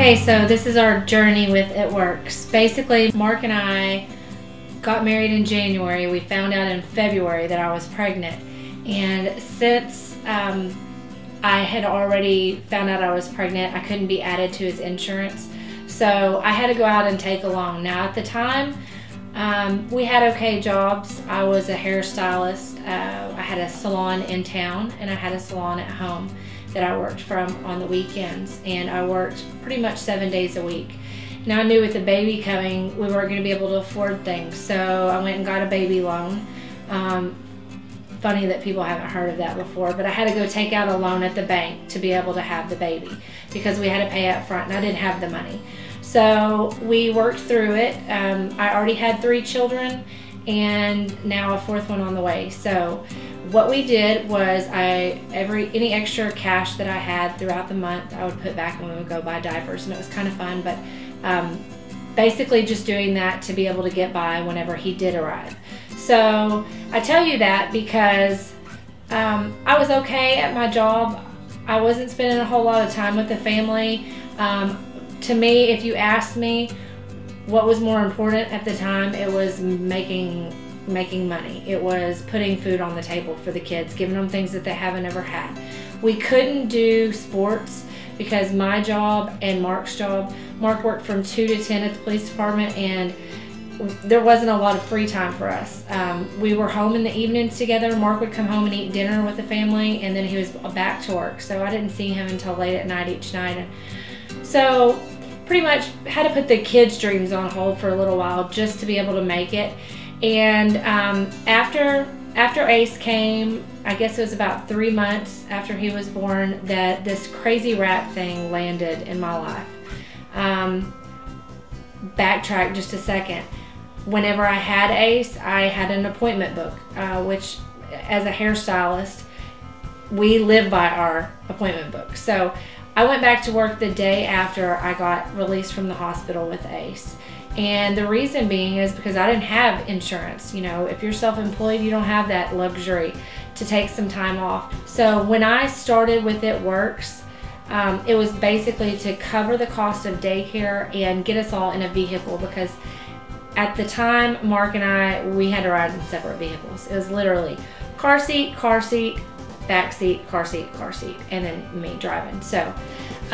Okay, so this is our journey with It Works. Basically, Mark and I got married in January. We found out in February that I was pregnant. And since I had already found out I was pregnant, I couldn't be added to his insurance. So I had to go out and take a loan. Now at the time, we had okay jobs. I was a hairstylist. I had a salon in town and I had a salon at home that I worked from on the weekends, and I worked pretty much 7 days a week. Now I knew with the baby coming, we weren't going to be able to afford things, so I went and got a baby loan. Funny that people haven't heard of that before, but I had to go take out a loan at the bank to be able to have the baby because we had to pay up front and I didn't have the money. So we worked through it. I already had 3 children and now a 4th one on the way. So what we did was any extra cash that I had throughout the month, I would put back and we would go buy diapers, and it was kind of fun, but basically just doing that to be able to get by whenever he did arrive. So I tell you that because I was okay at my job. I wasn't spending a whole lot of time with the family. To me, if you asked me what was more important at the time, it was making money. It was putting food on the table for the kids, giving them things that they haven't ever had. We couldn't do sports because my job and Mark's job, Mark worked from 2 to 10 at the police department, and there wasn't a lot of free time for us. We were home in the evenings together. Mark would come home and eat dinner with the family, and then he was back to work. So I didn't see him until late at night each night. And so pretty much had to put the kids' dreams on hold for a little while just to be able to make it. And after Ace came, I guess it was about 3 months after he was born, that this crazy rap thing landed in my life. Backtrack just a second. Whenever I had Ace, I had an appointment book, which as a hairstylist, we live by our appointment book. So I went back to work the day after I got released from the hospital with Ace. And the reason being is because I didn't have insurance. You know, if you're self-employed, you don't have that luxury to take some time off. So when I started with It Works, it was basically to cover the cost of daycare and get us all in a vehicle, because at the time, Mark and I, we had to ride in separate vehicles. It was literally car seat, back seat, car seat, and then me driving. So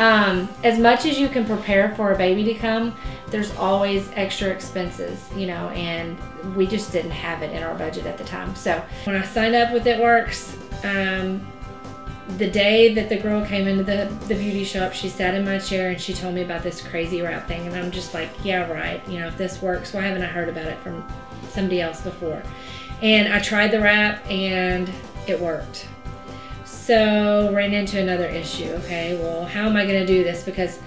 as much as you can prepare for a baby to come, there's always extra expenses, you know, and we just didn't have it in our budget at the time. So when I signed up with It Works, the day that the girl came into the beauty shop, she sat in my chair and she told me about this crazy wrap thing, and I'm just like, yeah, right, you know, if this works, why haven't I heard about it from somebody else before? And I tried the wrap and it worked. So ran into another issue. Okay, well, how am I going to do this? Because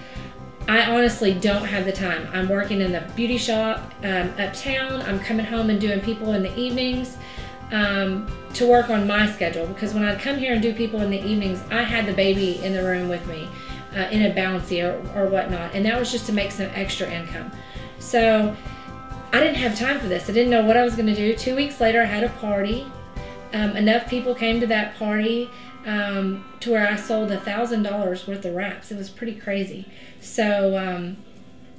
I honestly don't have the time. I'm working in the beauty shop uptown. I'm coming home and doing people in the evenings to work on my schedule, because when I'd come here and do people in the evenings, I had the baby in the room with me in a bouncy or whatnot, and that was just to make some extra income. So I didn't have time for this. I didn't know what I was going to do. 2 weeks later, I had a party. Enough people came to that party to where I sold $1,000 worth of wraps. It was pretty crazy. So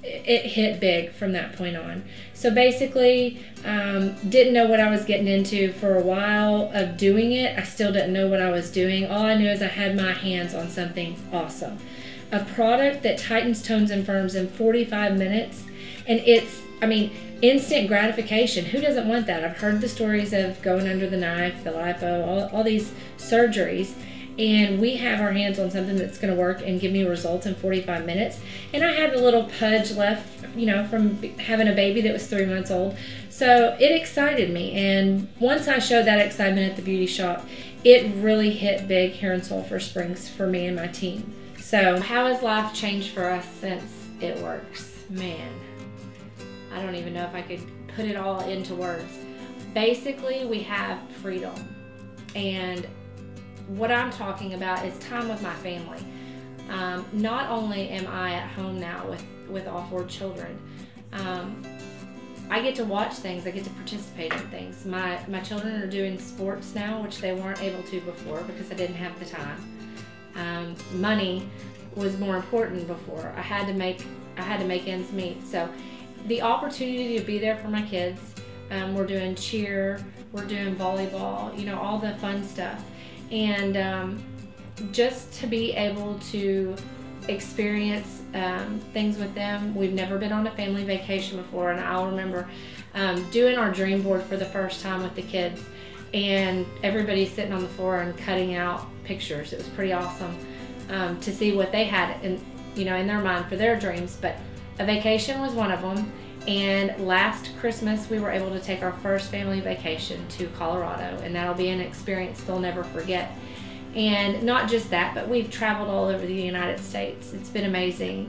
it hit big from that point on. So basically, didn't know what I was getting into for a while of doing it. I still didn't know what I was doing. All I knew is I had my hands on something awesome. A product that tightens, tones, and firms in 45 minutes. And it's, I mean, instant gratification. Who doesn't want that? I've heard the stories of going under the knife, the lipo, all these surgeries, and we have our hands on something that's going to work and give me results in 45 minutes. And I had a little pudge left, you know, from having a baby that was 3 months old. So it excited me. And once I showed that excitement at the beauty shop, it really hit big here in Sulphur Springs for me and my team. So how has life changed for us since It Works? Man, I don't even know if I could put it all into words. Basically, we have freedom. And what I'm talking about is time with my family. Not only am I at home now with all 4 children, I get to watch things, I get to participate in things. My children are doing sports now, which they weren't able to before because I didn't have the time. Money, was more important before. I had to make ends meet. So the opportunity to be there for my kids, we're doing cheer, we're doing volleyball, you know, all the fun stuff. And just to be able to experience things with them. We've never been on a family vacation before, and I'll remember doing our dream board for the first time with the kids, and everybody sitting on the floor and cutting out pictures. It was pretty awesome to see what they had in their mind for their dreams. But a vacation was one of them. And last Christmas we were able to take our first family vacation to Colorado, and that'll be an experience they'll never forget. And not just that, but we've traveled all over the United States. It's been amazing.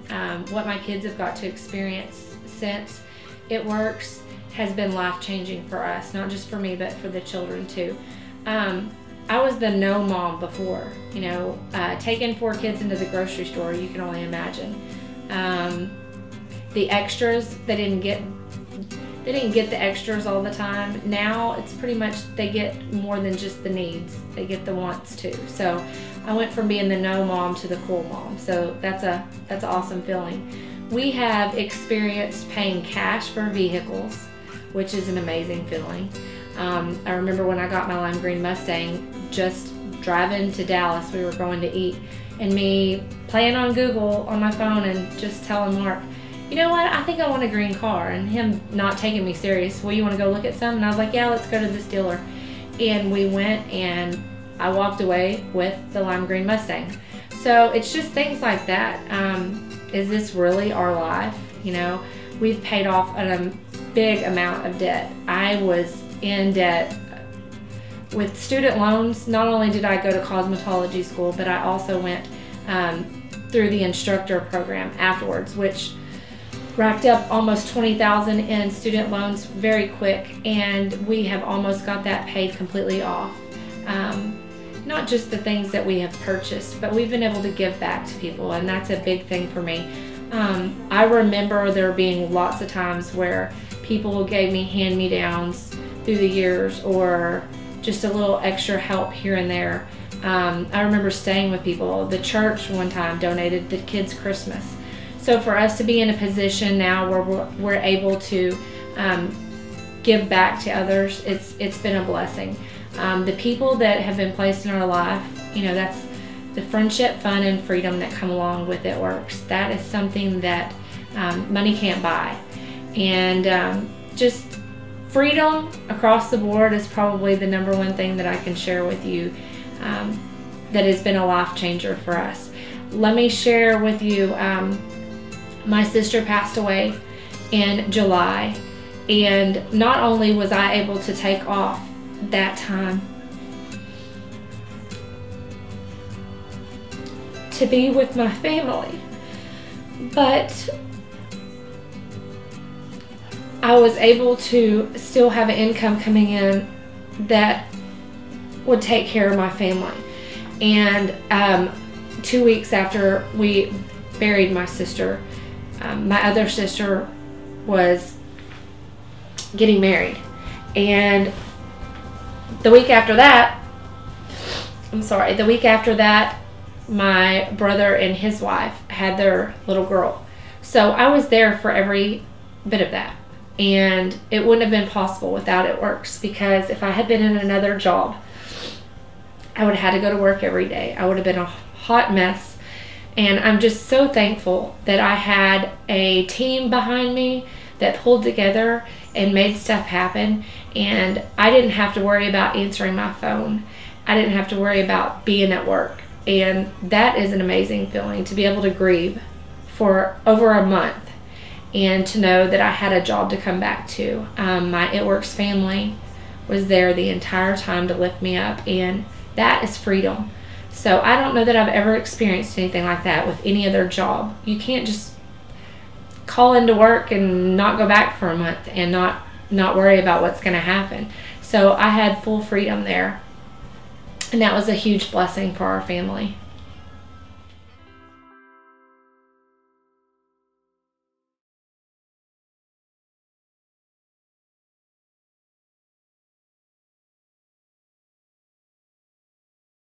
What my kids have got to experience since it works has been life-changing for us, not just for me, but for the children too. I was the no mom before, taking 4 kids into the grocery store, you can only imagine. The extras, they didn't get the extras all the time. Now it's pretty much they get more than just the needs, they get the wants too. So I went from being the no mom to the cool mom. So that's an awesome feeling. We have experienced paying cash for vehicles, which is an amazing feeling. I remember when I got my lime green Mustang, just driving to Dallas, we were going to eat, and me playing on Google on my phone and just telling Mark, you know what, I think I want a green car, and him not taking me serious. Well, you want to go look at some? And I was like, yeah, let's go to this dealer. And we went, and I walked away with the lime green Mustang. So it's just things like that. Is this really our life? We've paid off a big amount of debt. I was in debt with student loans. Not only did I go to cosmetology school, but I also went through the instructor program afterwards, which racked up almost $20,000 in student loans very quick, and we have almost got that paid completely off. Not just the things that we have purchased, but we've been able to give back to people, and that's a big thing for me. I remember there being lots of times where people gave me hand-me-downs through the years, or just a little extra help here and there. I remember staying with people. The church one time donated the kids' Christmas. So for us to be in a position now where we're able to give back to others, it's been a blessing. The people that have been placed in our life, that's the friendship, fun, and freedom that come along with it works. That is something that money can't buy. And just freedom across the board is probably the #1 thing that I can share with you that has been a life changer for us. Let me share with you, my sister passed away in July, and not only was I able to take off that time to be with my family, but I was able to still have an income coming in that would take care of my family. And 2 weeks after we buried my sister, my other sister was getting married, and the week after that, my brother and his wife had their little girl. So I was there for every bit of that, and it wouldn't have been possible without It Works, because if I had been in another job, I would have had to go to work every day. I would have been a hot mess. And I'm just so thankful that I had a team behind me that pulled together and made stuff happen. And I didn't have to worry about answering my phone. I didn't have to worry about being at work. And that is an amazing feeling, to be able to grieve for over a month and to know that I had a job to come back to. My It Works family was there the entire time to lift me up, and that is freedom. So I don't know that I've ever experienced anything like that with any other job. You can't just call into work and not go back for a month and not worry about what's going to happen. So I had full freedom there, and that was a huge blessing for our family.